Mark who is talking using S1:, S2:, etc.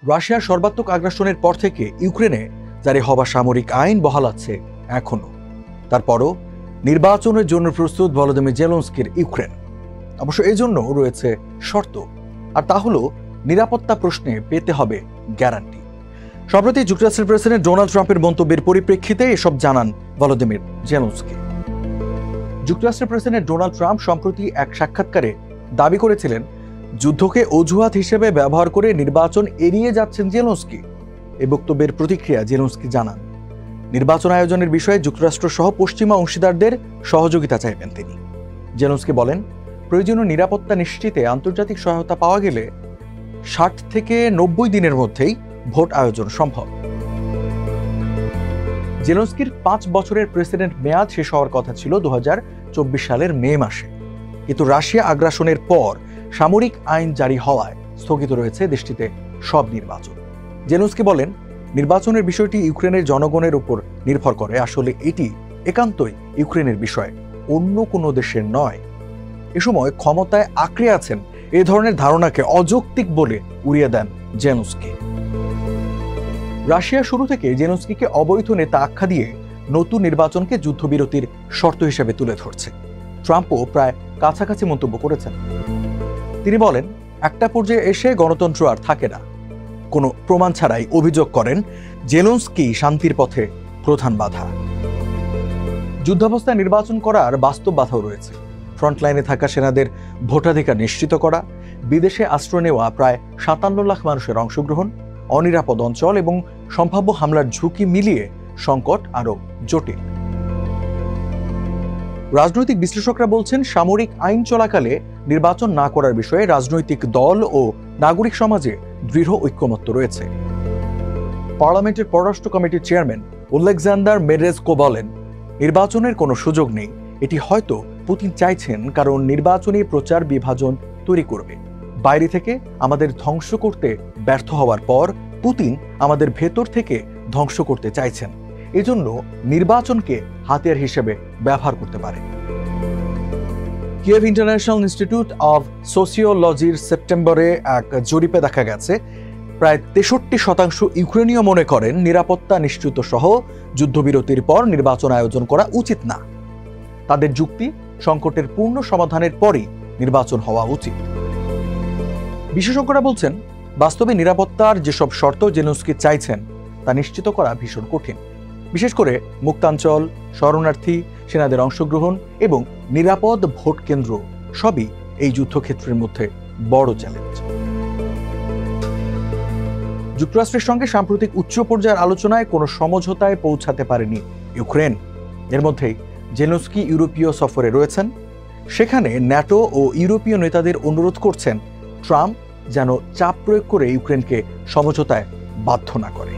S1: রাশিয়ার সর্বাত্মক আগ্রাসনের পর থেকে ইউক্রেনে জারি হওয়া সামরিক আইন বহাল আছে এখনো। তারপরও নির্বাচনের জন্য প্রস্তুত ভলোদিমির জেলেনস্কির ইউক্রেন। অবশ্য এজন্য রয়েছে শর্ত, আর তা হলো নিরাপত্তা প্রশ্নে পেতে হবে গ্যারান্টি। সম্প্রতি যুক্তরাষ্ট্রের প্রেসিডেন্ট ডোনাল্ড ট্রাম্পের মন্তব্যের পরিপ্রেক্ষিতে এসব জানান ভলোদিমির জেলেনস্কি। যুক্তরাষ্ট্রের প্রেসিডেন্ট ডোনাল্ড ট্রাম্প সম্প্রতি এক সাক্ষাৎকারে দাবি করেছিলেন, যুদ্ধকে অজুহাত হিসেবে ব্যবহার করে নির্বাচন এড়িয়ে যাচ্ছেন জেলেনস্কি। এই বক্তব্যের প্রতিক্রিয়া জেলেনস্কি জানান, নির্বাচন আয়োজনের বিষয়ে যুক্তরাষ্ট্র সহ পশ্চিমা অংশীদারদের সহযোগিতা চাইবেন তিনি। জেলেনস্কি বলেন, প্রয়োজনীয় নিরাপত্তা নিশ্চিতে আন্তর্জাতিক সহায়তা পাওয়া গেলে 60 থেকে 90 দিনের মধ্যেই ভোট আয়োজন সম্ভব। জেলেনস্কির 5 বছরের প্রেসিডেন্ট মেয়াদ শেষ হওয়ার কথা ছিল 2024 সালের মে মাসে, কিন্তু রাশিয়া আগ্রাসনের পর সামরিক আইন জারি হওয়ায় স্থগিত রয়েছে দেশটিতে সব নির্বাচন। জেলেনস্কি বলেন, নির্বাচনের বিষয়টি ইউক্রেনের জনগণের উপর নির্ভর করে। আসলে এটি একান্তই ইউক্রেনের বিষয়, অন্য কোনো দেশের নয়। এ সময় ক্ষমতায় আঁকড়ে আছেন এ ধরনের ধারণাকে অযৌক্তিক বলে উড়িয়ে দেন জেলেনস্কি। রাশিয়া শুরু থেকে জেলেনস্কিকে অবৈধ নেতা আখ্যা দিয়ে নতুন নির্বাচনকে যুদ্ধবিরতির শর্ত হিসেবে তুলে ধরছে। ট্রাম্পও প্রায় কাছাকাছি মন্তব্য করেছেন। তিনি বলেন, একটা পর্যায়ে এসে গণতন্ত্র আর থাকে না। কোনো প্রমাণ ছাড়াই অভিযোগ করেন জেলেনস্কি শান্তির পথে প্রধান বাধা। যুদ্ধাবস্থায় নির্বাচন করার বাস্তব বাধাও রয়েছে। ফ্রন্টলাইনে থাকা সেনাদের ভোটাধিকার নিশ্চিত করা, বিদেশে আশ্রয় নেওয়া প্রায় 57 লাখ মানুষের অংশগ্রহণ, অনিরাপদ অঞ্চল এবং সম্ভাব্য হামলার ঝুঁকি মিলিয়ে সংকট আরও জটিল। রাজনৈতিক বিশ্লেষকরা বলছেন, সামরিক আইন চলাকালে নির্বাচন না করার বিষয়ে রাজনৈতিক দল ও নাগরিক সমাজে দৃঢ় ঐক্যমত্য রয়েছে। পার্লামেন্টের পররাষ্ট্র কমিটির চেয়ারম্যান ওলেক্সান্ডার মেরেজকো বলেন, নির্বাচনের কোনো সুযোগ নেই। এটি হয়তো পুতিন চাইছেন, কারণ নির্বাচনী প্রচার বিভাজন তৈরি করবে। বাইরে থেকে আমাদের ধ্বংস করতে ব্যর্থ হওয়ার পর পুতিন আমাদের ভেতর থেকে ধ্বংস করতে চাইছেন। এজন্য নির্বাচনকে হাতিয়ার হিসেবে ব্যবহার করতে পারে। কিয়েভ ইন্টারন্যাশনাল ইনস্টিটিউট অব সোসিওলজির সেপ্টেম্বরে এক জরিপে দেখা গেছে, প্রায় 63% ইউক্রেনীয় মনে করেন নিরাপত্তা নিশ্চিত সহ যুদ্ধবিরতির পর নির্বাচন আয়োজন করা উচিত না। তাদের যুক্তি, সংকটের পূর্ণ সমাধানের পরই নির্বাচন হওয়া উচিত। বিশেষজ্ঞরা বলছেন, বাস্তবে নিরাপত্তার যেসব শর্ত জেলেনস্কি চাইছেন তা নিশ্চিত করা ভীষণ কঠিন। বিশেষ করে মুক্তাঞ্চল, শরণার্থী, সেনাদের অংশগ্রহণ এবং নিরাপদ ভোট কেন্দ্র সবই এই যুদ্ধক্ষেত্রের মধ্যে বড় চ্যালেঞ্জ। যুক্তরাষ্ট্রের সঙ্গে সাম্প্রতিক উচ্চ পর্যায়ের আলোচনায় কোনো সমঝোতায় পৌঁছাতে পারেনি ইউক্রেন। এর মধ্যেই জেলেনস্কি ইউরোপীয় সফরে রয়েছেন। সেখানে ন্যাটো ও ইউরোপীয় নেতাদের অনুরোধ করছেন ট্রাম্প যেন চাপ প্রয়োগ করে ইউক্রেনকে সমঝোতায় বাধ্য না করে।